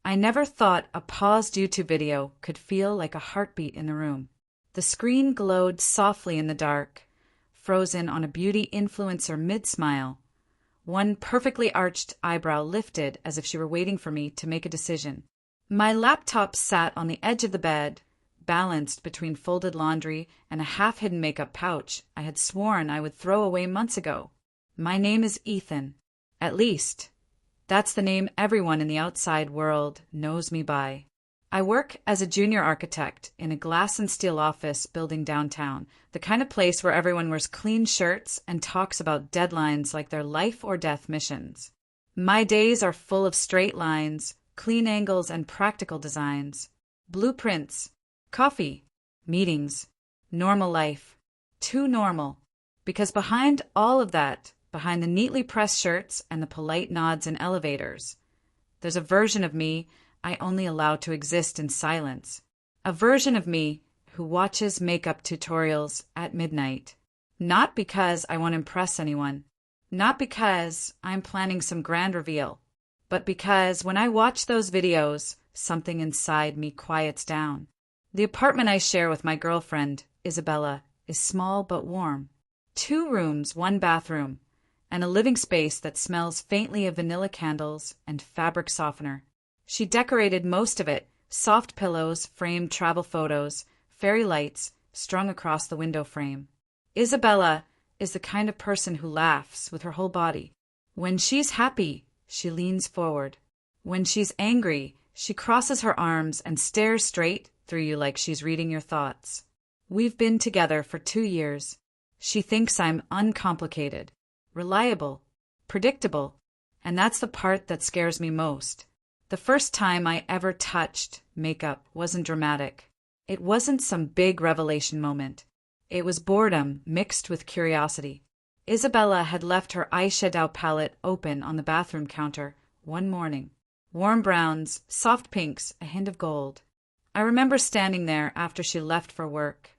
I never thought a paused YouTube video could feel like a heartbeat in the room. The screen glowed softly in the dark, frozen on a beauty influencer mid-smile. One perfectly arched eyebrow lifted as if she were waiting for me to make a decision. My laptop sat on the edge of the bed, balanced between folded laundry and a half-hidden makeup pouch I had sworn I would throw away months ago. My name is Ethan. At least, that's the name everyone in the outside world knows me by. I work as a junior architect in a glass and steel office building downtown, the kind of place where everyone wears clean shirts and talks about deadlines like they're life or death missions. My days are full of straight lines, clean angles, and practical designs. Blueprints, coffee, meetings, normal life. Too normal. Because behind all of that, behind the neatly pressed shirts and the polite nods in elevators, there's a version of me I only allow to exist in silence. A version of me who watches makeup tutorials at midnight. Not because I want to impress anyone. Not because I'm planning some grand reveal. But because when I watch those videos, something inside me quiets down. The apartment I share with my girlfriend, Isabella, is small but warm. 2 rooms, 1 bathroom, and a living space that smells faintly of vanilla candles and fabric softener. She decorated most of it, soft pillows, framed travel photos, fairy lights strung across the window frame. Isabella is the kind of person who laughs with her whole body. When she's happy, she leans forward. When she's angry, she crosses her arms and stares straight through you like she's reading your thoughts. We've been together for 2 years. She thinks I'm uncomplicated, reliable, predictable, and that's the part that scares me most. The first time I ever touched makeup wasn't dramatic. It wasn't some big revelation moment. It was boredom mixed with curiosity. Isabella had left her eyeshadow palette open on the bathroom counter one morning. Warm browns, soft pinks, a hint of gold. I remember standing there after she left for work,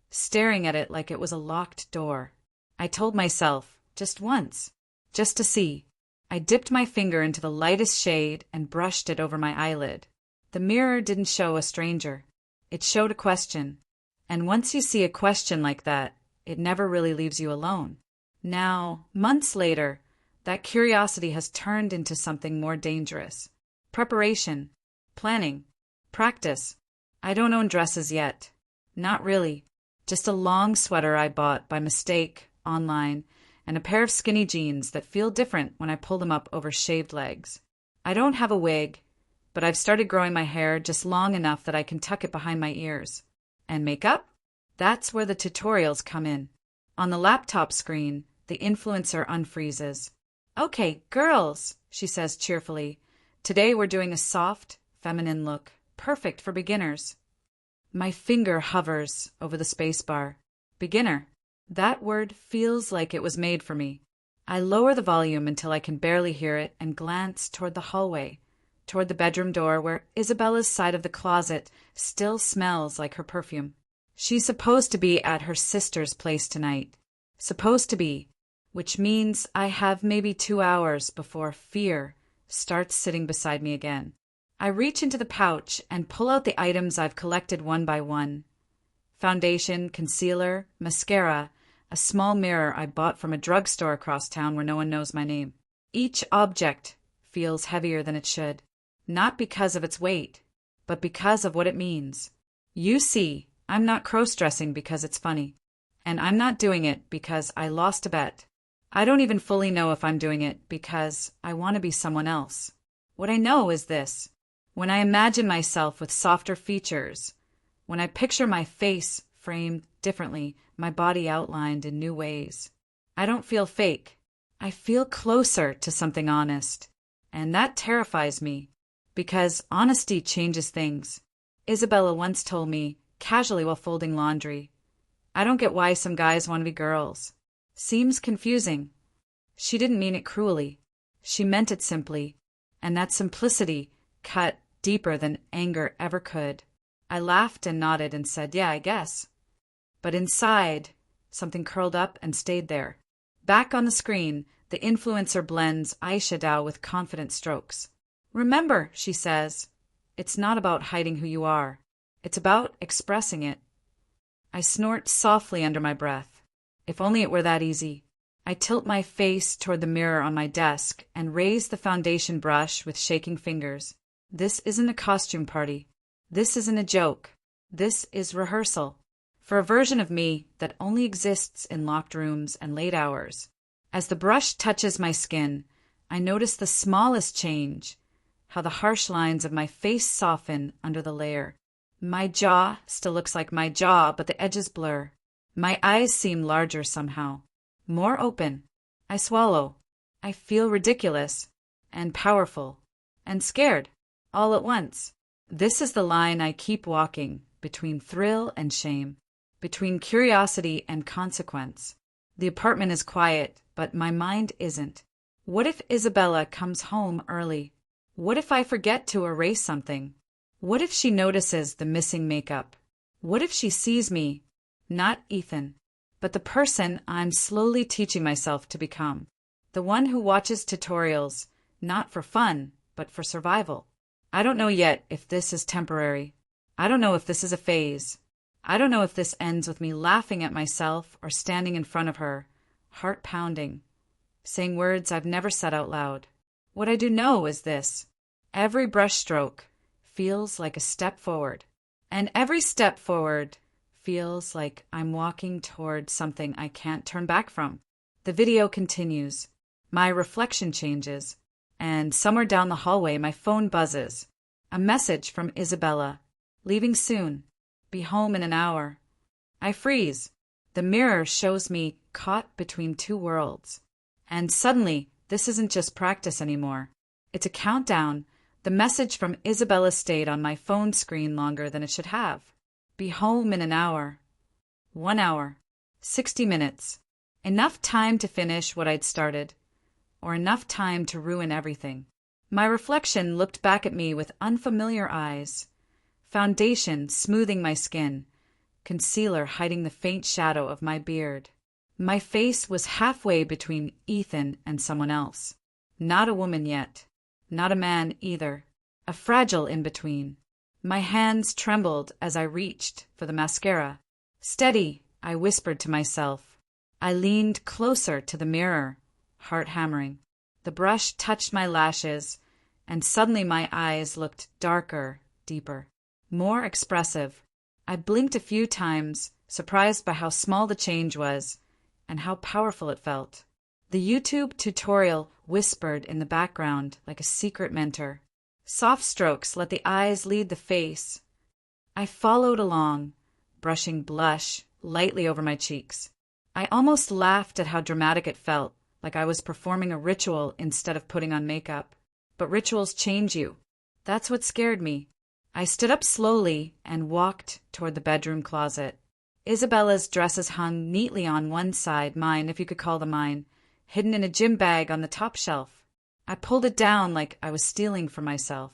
staring at it like it was a locked door. I told myself, just once, just to see. I dipped my finger into the lightest shade and brushed it over my eyelid. The mirror didn't show a stranger. It showed a question. And once you see a question like that, it never really leaves you alone. Now, months later, that curiosity has turned into something more dangerous. Preparation, planning, practice. I don't own dresses yet. Not really. Just a long sweater I bought by mistake online, and a pair of skinny jeans that feel different when I pull them up over shaved legs. I don't have a wig, but I've started growing my hair just long enough that I can tuck it behind my ears. And makeup? That's where the tutorials come in. On the laptop screen, the influencer unfreezes. Okay, girls, she says cheerfully. Today we're doing a soft, feminine look, perfect for beginners. My finger hovers over the spacebar. Beginner. That word feels like it was made for me. I lower the volume until I can barely hear it and glance toward the hallway, toward the bedroom door where Isabella's side of the closet still smells like her perfume. She's supposed to be at her sister's place tonight. Supposed to be, which means I have maybe 2 hours before fear starts sitting beside me again. I reach into the pouch and pull out the items I've collected one by one. Foundation, concealer, mascara, a small mirror I bought from a drugstore across town where no one knows my name. Each object feels heavier than it should, not because of its weight, but because of what it means. You see, I'm not crossdressing because it's funny, and I'm not doing it because I lost a bet. I don't even fully know if I'm doing it because I want to be someone else. What I know is this. When I imagine myself with softer features, when I picture my face framed differently, my body outlined in new ways, I don't feel fake. I feel closer to something honest. And that terrifies me, because honesty changes things. Isabella once told me, casually while folding laundry, I don't get why some guys want to be girls. Seems confusing. She didn't mean it cruelly. She meant it simply, and that simplicity cut deeper than anger ever could. I laughed and nodded and said, yeah, I guess. But inside, something curled up and stayed there. Back on the screen, the influencer blends eyeshadow with confident strokes. Remember, she says, It's not about hiding who you are. It's about expressing it. I snort softly under my breath. If only it were that easy. I tilt my face toward the mirror on my desk and raise the foundation brush with shaking fingers. This isn't a costume party. This isn't a joke. This is rehearsal. For a version of me that only exists in locked rooms and late hours. As the brush touches my skin, I notice the smallest change, how the harsh lines of my face soften under the layer. My jaw still looks like my jaw, but the edges blur. My eyes seem larger somehow, more open. I swallow. I feel ridiculous, and powerful, and scared, all at once. This is the line I keep walking, between thrill and shame, between curiosity and consequence. The apartment is quiet, but my mind isn't. What if Isabella comes home early? What if I forget to erase something? What if she notices the missing makeup? What if she sees me, not Ethan, but the person I'm slowly teaching myself to become? The one who watches tutorials, not for fun, but for survival. I don't know yet if this is temporary. I don't know if this is a phase. I don't know if this ends with me laughing at myself or standing in front of her, heart pounding, saying words I've never said out loud. What I do know is this. Every brushstroke feels like a step forward, and every step forward feels like I'm walking toward something I can't turn back from. The video continues. My reflection changes, and somewhere down the hallway my phone buzzes. A message from Isabella. Leaving soon. Be home in an hour. I freeze. The mirror shows me caught between two worlds. And suddenly, this isn't just practice anymore. It's a countdown. The message from Isabella stayed on my phone screen longer than it should have. Be home in an hour. 1 hour. 60 minutes. Enough time to finish what I'd started. Or enough time to ruin everything. My reflection looked back at me with unfamiliar eyes. Foundation smoothing my skin. Concealer hiding the faint shadow of my beard. My face was halfway between Ethan and someone else. Not a woman yet. Not a man either. A fragile in-between. My hands trembled as I reached for the mascara. Steady, I whispered to myself. I leaned closer to the mirror, heart hammering. The brush touched my lashes, and suddenly my eyes looked darker, deeper, more expressive. I blinked a few times, surprised by how small the change was, and how powerful it felt. The YouTube tutorial whispered in the background like a secret mentor. Soft strokes let the eyes lead the face. I followed along, brushing blush lightly over my cheeks. I almost laughed at how dramatic it felt, like I was performing a ritual instead of putting on makeup. But rituals change you. That's what scared me. I stood up slowly and walked toward the bedroom closet. Isabella's dresses hung neatly on one side, mine, if you could call them mine, hidden in a gym bag on the top shelf. I pulled it down like I was stealing from myself.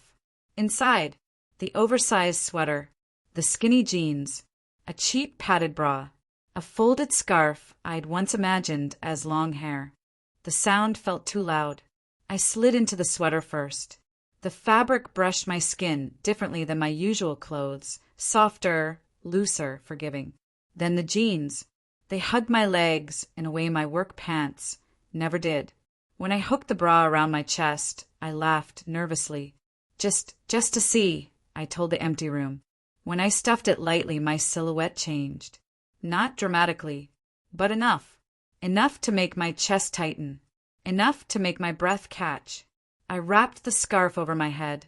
Inside, the oversized sweater, the skinny jeans, a cheap padded bra, a folded scarf I'd once imagined as long hair. The sound felt too loud. I slid into the sweater first. The fabric brushed my skin differently than my usual clothes, softer, looser, forgiving. Then the jeans. They hugged my legs in a way my work pants never did. When I hooked the bra around my chest, I laughed nervously. Just to see, I told the empty room. When I stuffed it lightly, my silhouette changed. Not dramatically, but enough. Enough to make my chest tighten. Enough to make my breath catch. I wrapped the scarf over my head,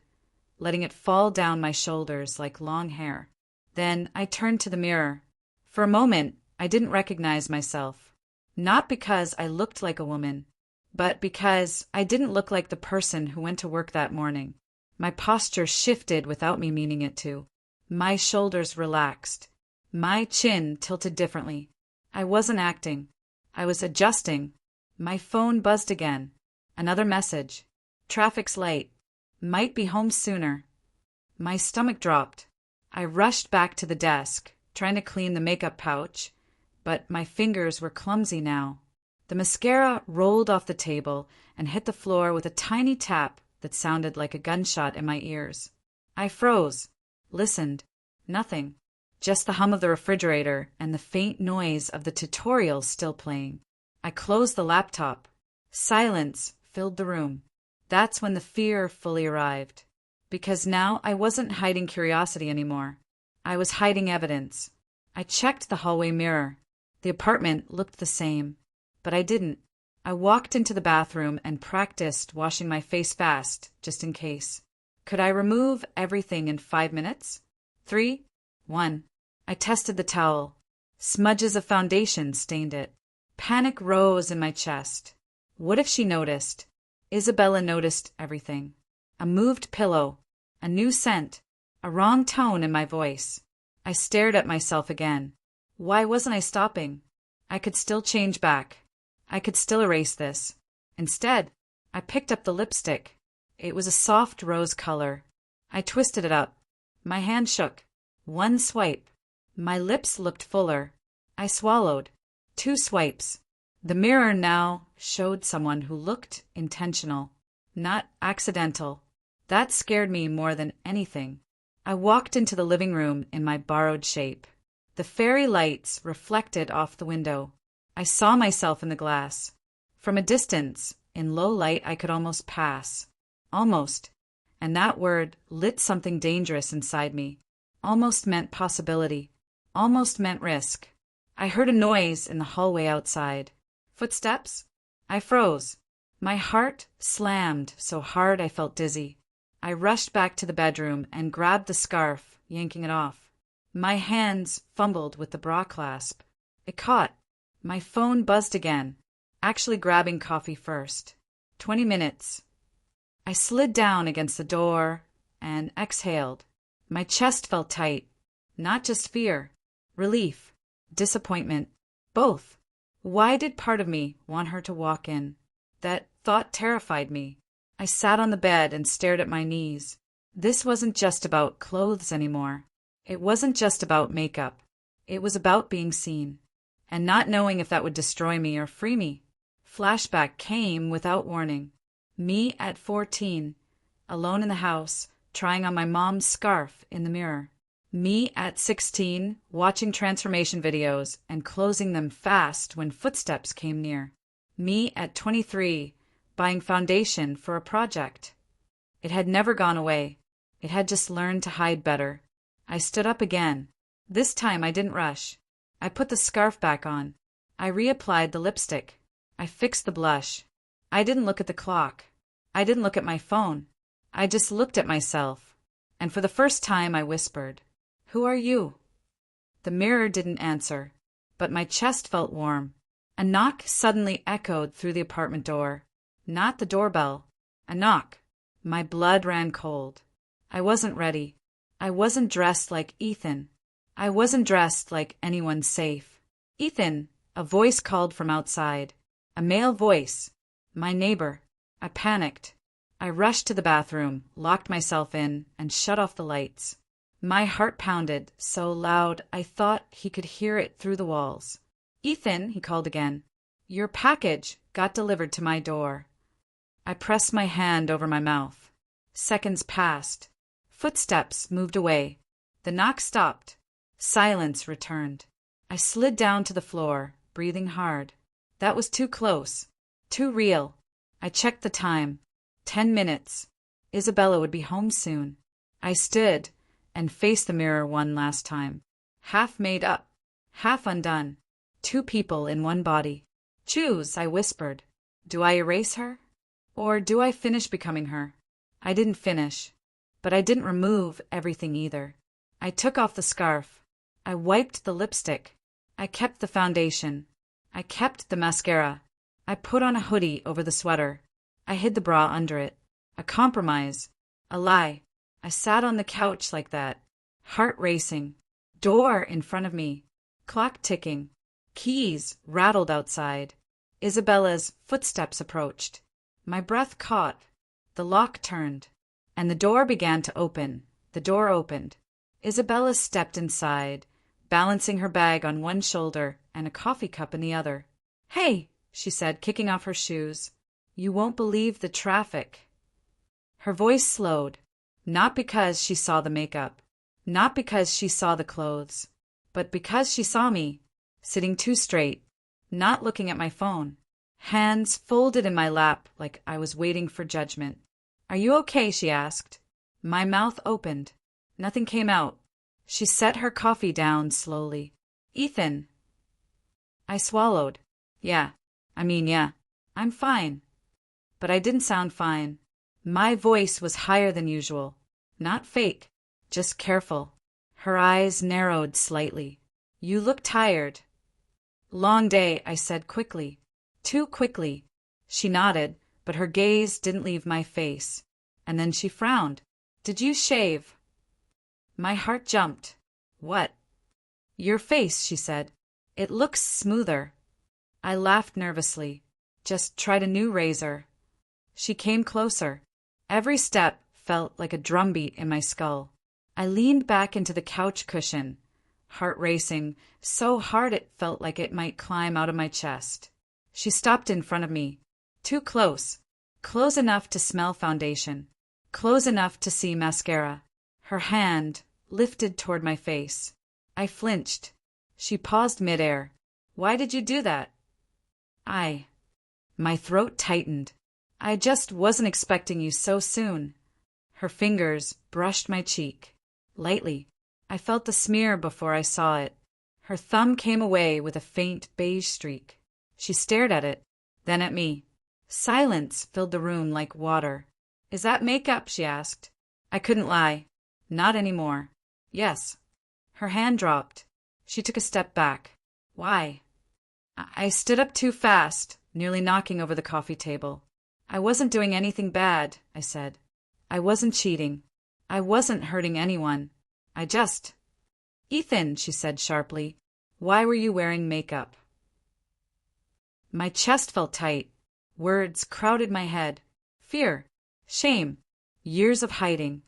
letting it fall down my shoulders like long hair. Then I turned to the mirror. For a moment, I didn't recognize myself. Not because I looked like a woman, but because I didn't look like the person who went to work that morning. My posture shifted without me meaning it to. My shoulders relaxed. My chin tilted differently. I wasn't acting. I was adjusting. My phone buzzed again. Another message. Traffic's late. Might be home sooner. My stomach dropped. I rushed back to the desk, trying to clean the makeup pouch, but my fingers were clumsy now. The mascara rolled off the table and hit the floor with a tiny tap that sounded like a gunshot in my ears. I froze. Listened. Nothing. Just the hum of the refrigerator and the faint noise of the tutorial still playing. I closed the laptop. Silence filled the room. That's when the fear fully arrived. Because now I wasn't hiding curiosity anymore. I was hiding evidence. I checked the hallway mirror. The apartment looked the same. But I didn't. I walked into the bathroom and practiced washing my face fast, just in case. Could I remove everything in 5 minutes? 3, 1. I tested the towel. Smudges of foundation stained it. Panic rose in my chest. What if she noticed? Isabella noticed everything. A moved pillow, a new scent, a wrong tone in my voice. I stared at myself again. Why wasn't I stopping? I could still change back. I could still erase this. Instead, I picked up the lipstick. It was a soft rose color. I twisted it up. My hand shook. One swipe. My lips looked fuller. I swallowed. 2 swipes. The mirror now showed someone who looked intentional, not accidental. That scared me more than anything. I walked into the living room in my borrowed shape. The fairy lights reflected off the window. I saw myself in the glass. From a distance, in low light, I could almost pass. Almost. And that word lit something dangerous inside me. Almost meant possibility. Almost meant risk. I heard a noise in the hallway outside. Footsteps? I froze. My heart slammed so hard I felt dizzy. I rushed back to the bedroom and grabbed the scarf, yanking it off. My hands fumbled with the bra clasp. It caught. My phone buzzed again, actually grabbing coffee first. 20 minutes. I slid down against the door and exhaled. My chest felt tight. Not just fear. Relief. Disappointment. Both. Why did part of me want her to walk in? That thought terrified me. I sat on the bed and stared at my knees. This wasn't just about clothes anymore. It wasn't just about makeup. It was about being seen. And not knowing if that would destroy me or free me. Flashback came without warning. Me at 14, alone in the house, trying on my mom's scarf in the mirror. Me at 16, watching transformation videos and closing them fast when footsteps came near. Me at 23, buying foundation for a project. It had never gone away. It had just learned to hide better. I stood up again. This time I didn't rush. I put the scarf back on. I reapplied the lipstick. I fixed the blush. I didn't look at the clock. I didn't look at my phone. I just looked at myself. And for the first time I whispered, "Who are you?" The mirror didn't answer, but my chest felt warm. A knock suddenly echoed through the apartment door. Not the doorbell. A knock. My blood ran cold. I wasn't ready. I wasn't dressed like Ethan. I wasn't dressed like anyone safe. "Ethan," a voice called from outside. A male voice. My neighbor. I panicked. I rushed to the bathroom, locked myself in, and shut off the lights. My heart pounded so loud I thought he could hear it through the walls. "Ethan," he called again. "Your package got delivered to my door." I pressed my hand over my mouth. Seconds passed. Footsteps moved away. The knock stopped. Silence returned. I slid down to the floor, breathing hard. That was too close. Too real. I checked the time. 10 minutes. Isabella would be home soon. I stood and faced the mirror one last time. Half made up. Half undone. 2 people in one body. "Choose," I whispered. "Do I erase her? Or do I finish becoming her?" I didn't finish. But I didn't remove everything either. I took off the scarf. I wiped the lipstick. I kept the foundation. I kept the mascara. I put on a hoodie over the sweater. I hid the bra under it. A compromise. A lie. I sat on the couch like that. Heart racing. Door in front of me. Clock ticking. Keys rattled outside. Isabella's footsteps approached. My breath caught. The lock turned. And the door began to open. The door opened. Isabella stepped inside, balancing her bag on one shoulder and a coffee cup in the other. "Hey," she said, kicking off her shoes. "You won't believe the traffic." Her voice slowed. Not because she saw the makeup, not because she saw the clothes, but because she saw me, sitting too straight, not looking at my phone, hands folded in my lap like I was waiting for judgment. "Are you okay?" she asked. My mouth opened. Nothing came out. She set her coffee down slowly. "Ethan." I swallowed. Yeah, I'm fine. But I didn't sound fine. My voice was higher than usual. Not fake, just careful. Her eyes narrowed slightly. "You look tired." "Long day," I said quickly. Too quickly. She nodded, but her gaze didn't leave my face. And then she frowned. "Did you shave?" My heart jumped. "What?" "Your face," she said. "It looks smoother." I laughed nervously. "Just tried a new razor." She came closer. Every step felt like a drumbeat in my skull. I leaned back into the couch cushion, heart racing, so hard it felt like it might climb out of my chest. She stopped in front of me. Too close. Close enough to smell foundation. Close enough to see mascara. Her hand lifted toward my face. I flinched. She paused midair. "Why did you do that?" My throat tightened. "I just wasn't expecting you so soon." Her fingers brushed my cheek. Lightly. I felt the smear before I saw it. Her thumb came away with a faint beige streak. She stared at it, then at me. Silence filled the room like water. "Is that makeup?" she asked. I couldn't lie. "Not anymore." "Yes." Her hand dropped. She took a step back. "Why?" I stood up too fast, nearly knocking over the coffee table. "I wasn't doing anything bad," I said. "I wasn't cheating. I wasn't hurting anyone. I just—" "Ethan," she said sharply, "why were you wearing makeup?" My chest felt tight. Words crowded my head. Fear. Shame. Years of hiding.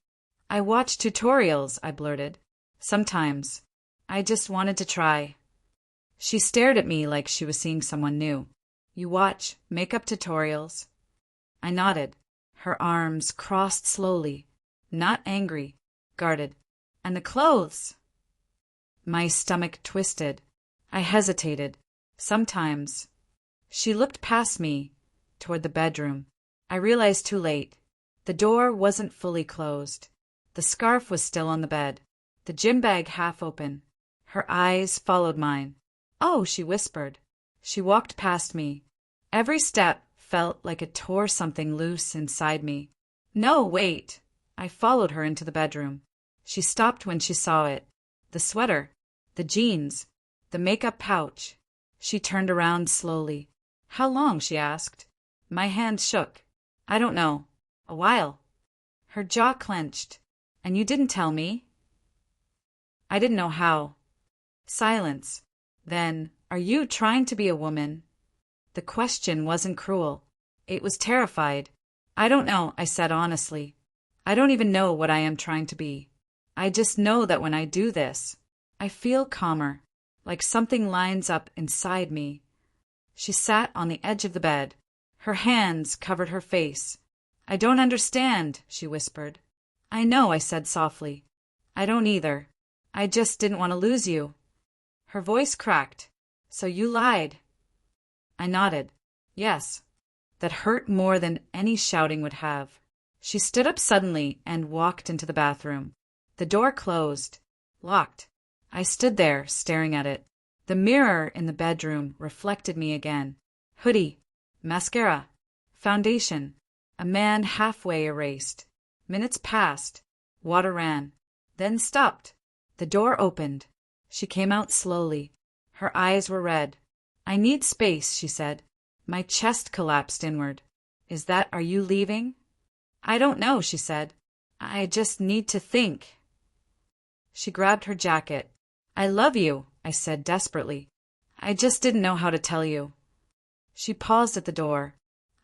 "I watch tutorials," I blurted. "Sometimes. I just wanted to try." She stared at me like she was seeing someone new. "You watch makeup tutorials?" I nodded. Her arms crossed slowly. Not angry. Guarded. "And the clothes?" My stomach twisted. I hesitated. "Sometimes." She looked past me, toward the bedroom. I realized too late. The door wasn't fully closed. The scarf was still on the bed. The gym bag half open. Her eyes followed mine. "Oh," she whispered. She walked past me. Every step felt like it tore something loose inside me. "No, wait." I followed her into the bedroom. She stopped when she saw it. The sweater, the jeans, the makeup pouch. She turned around slowly. "How long?" she asked. My hand shook. "I don't know. A while." Her jaw clenched. "And you didn't tell me?" I didn't know how. Silence. Then, "Are you trying to be a woman?" The question wasn't cruel. It was terrified. "I don't know," I said honestly. "I don't even know what I am trying to be. I just know that when I do this, I feel calmer, like something lines up inside me." She sat on the edge of the bed. Her hands covered her face. "I don't understand," she whispered. "I know," I said softly. "I don't either. I just didn't want to lose you." Her voice cracked. "So you lied?" I nodded. "Yes." That hurt more than any shouting would have. She stood up suddenly and walked into the bathroom. The door closed. Locked. I stood there, staring at it. The mirror in the bedroom reflected me again. Hoodie. Mascara. Foundation. A man halfway erased. Minutes passed. Water ran. Then stopped. The door opened. She came out slowly. Her eyes were red. "I need space," she said. My chest collapsed inward. Are you leaving?" "I don't know," she said. "I just need to think." She grabbed her jacket. "I love you," I said desperately. "I just didn't know how to tell you." She paused at the door.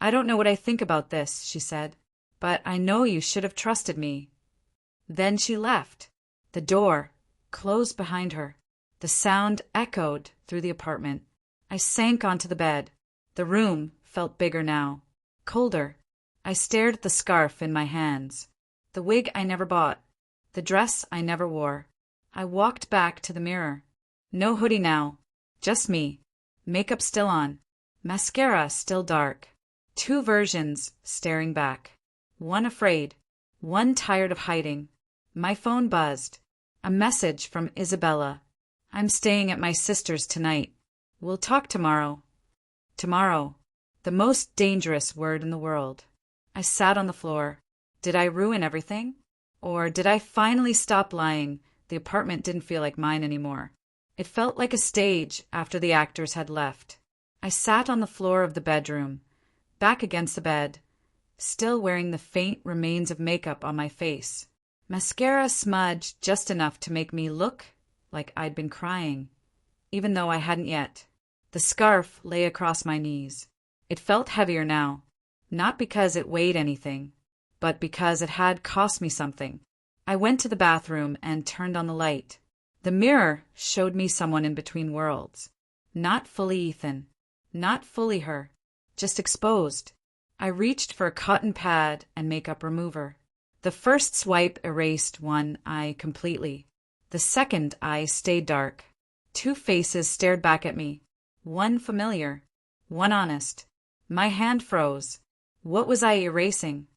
"I don't know what I think about this," she said, "but I know you should have trusted me." Then she left. The door closed behind her. The sound echoed through the apartment. I sank onto the bed. The room felt bigger now. Colder. I stared at the scarf in my hands. The wig I never bought. The dress I never wore. I walked back to the mirror. No hoodie now. Just me. Makeup still on. Mascara still dark. Two versions staring back. One afraid. One tired of hiding. My phone buzzed. A message from Isabella. I'm staying at my sister's tonight. We'll talk tomorrow. Tomorrow. The most dangerous word in the world. I sat on the floor. Did I ruin everything? Or did I finally stop lying? The apartment didn't feel like mine anymore. It felt like a stage after the actors had left. I sat on the floor of the bedroom, back against the bed, still wearing the faint remains of makeup on my face. Mascara smudged just enough to make me look like I'd been crying, even though I hadn't yet. The scarf lay across my knees. It felt heavier now, not because it weighed anything, but because it had cost me something. I went to the bathroom and turned on the light. The mirror showed me someone in between worlds. Not fully Ethan. Not fully her. Just exposed. I reached for a cotton pad and makeup remover. The first swipe erased one eye completely. The second eye stayed dark. Two faces stared back at me. One familiar. One honest. My hand froze. What was I erasing?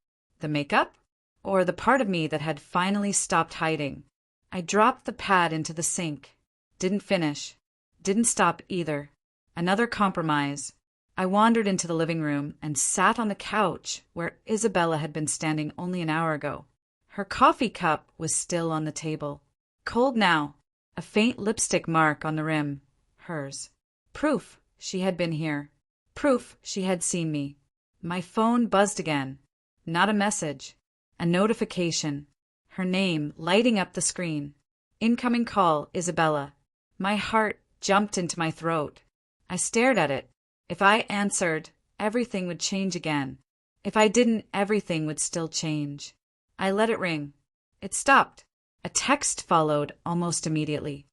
The makeup? Or the part of me that had finally stopped hiding? I dropped the pad into the sink. Didn't finish. Didn't stop either. Another compromise. I wandered into the living room and sat on the couch where Isabella had been standing only an hour ago. Her coffee cup was still on the table. Cold now. A faint lipstick mark on the rim. Hers. Proof she had been here. Proof she had seen me. My phone buzzed again. Not a message. A notification. Her name lighting up the screen. Incoming call, Isabella. My heart jumped into my throat. I stared at it. If I answered, everything would change again. If I didn't, everything would still change. I let it ring. It stopped. A text followed almost immediately.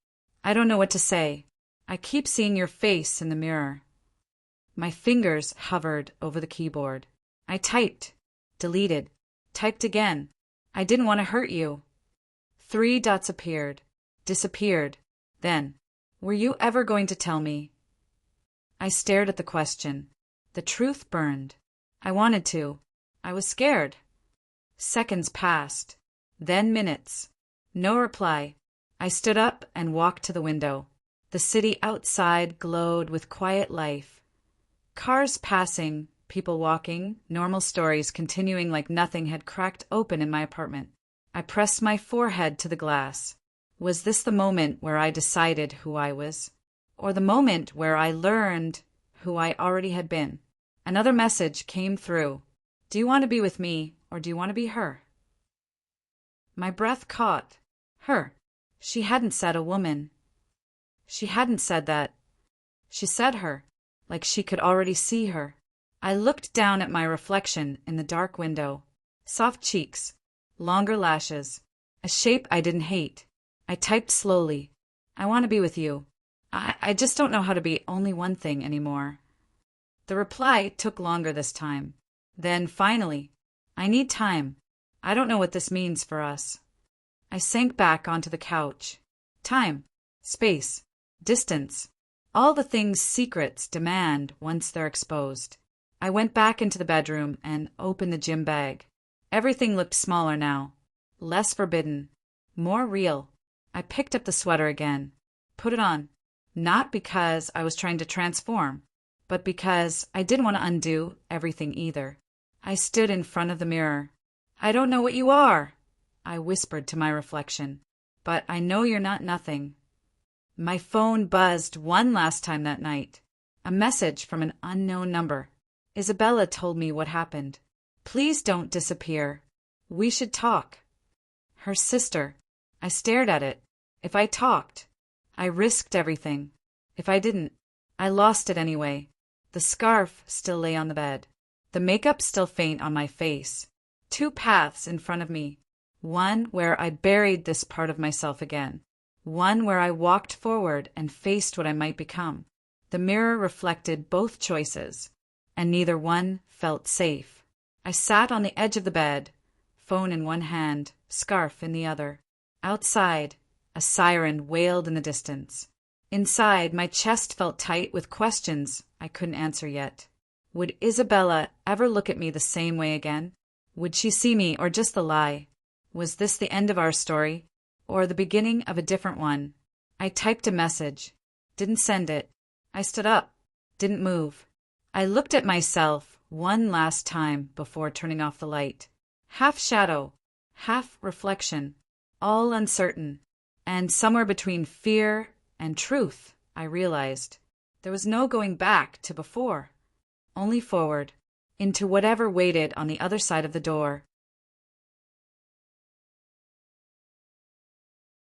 I don't know what to say. I keep seeing your face in the mirror. My fingers hovered over the keyboard. I typed. Deleted. Typed again. I didn't want to hurt you. 3 dots appeared. Disappeared. Then, were you ever going to tell me? I stared at the question. The truth burned. I wanted to. I was scared. Seconds passed. Then minutes. No reply. I stood up and walked to the window. The city outside glowed with quiet life. Cars passing, people walking, normal stories continuing like nothing had cracked open in my apartment. I pressed my forehead to the glass. Was this the moment where I decided who I was? Or the moment where I learned who I already had been? Another message came through. Do you want to be with me, or do you want to be her? My breath caught. Her. She hadn't said a woman. She hadn't said that. She said her, like she could already see her. I looked down at my reflection in the dark window. Soft cheeks. Longer lashes. A shape I didn't hate. I typed slowly. I want to be with you. I just don't know how to be only one thing anymore. The reply took longer this time. Then, finally, I need time. I don't know what this means for us. I sank back onto the couch. Time. Space. Distance. All the things secrets demand once they're exposed. I went back into the bedroom and opened the gym bag. Everything looked smaller now. Less forbidden. More real. I picked up the sweater again. Put it on. Not because I was trying to transform, but because I didn't want to undo everything either. I stood in front of the mirror. I don't know what you are, I whispered to my reflection, but I know you're not nothing. My phone buzzed one last time that night. A message from an unknown number. Isabella told me what happened. Please don't disappear. We should talk. Her sister. I stared at it. If I talked, I risked everything. If I didn't, I lost it anyway. The scarf still lay on the bed. The makeup still faint on my face. 2 paths in front of me. One where I buried this part of myself again. One where I walked forward and faced what I might become. The mirror reflected both choices, and neither one felt safe. I sat on the edge of the bed, phone in one hand, scarf in the other. Outside, a siren wailed in the distance. Inside, my chest felt tight with questions I couldn't answer yet. Would Isabella ever look at me the same way again? Would she see me or just the lie? Was this the end of our story, or the beginning of a different one? I typed a message. Didn't send it. I stood up. Didn't move. I looked at myself one last time before turning off the light. Half shadow, half reflection, all uncertain. And somewhere between fear and truth, I realized there was no going back to before, only forward, into whatever waited on the other side of the door.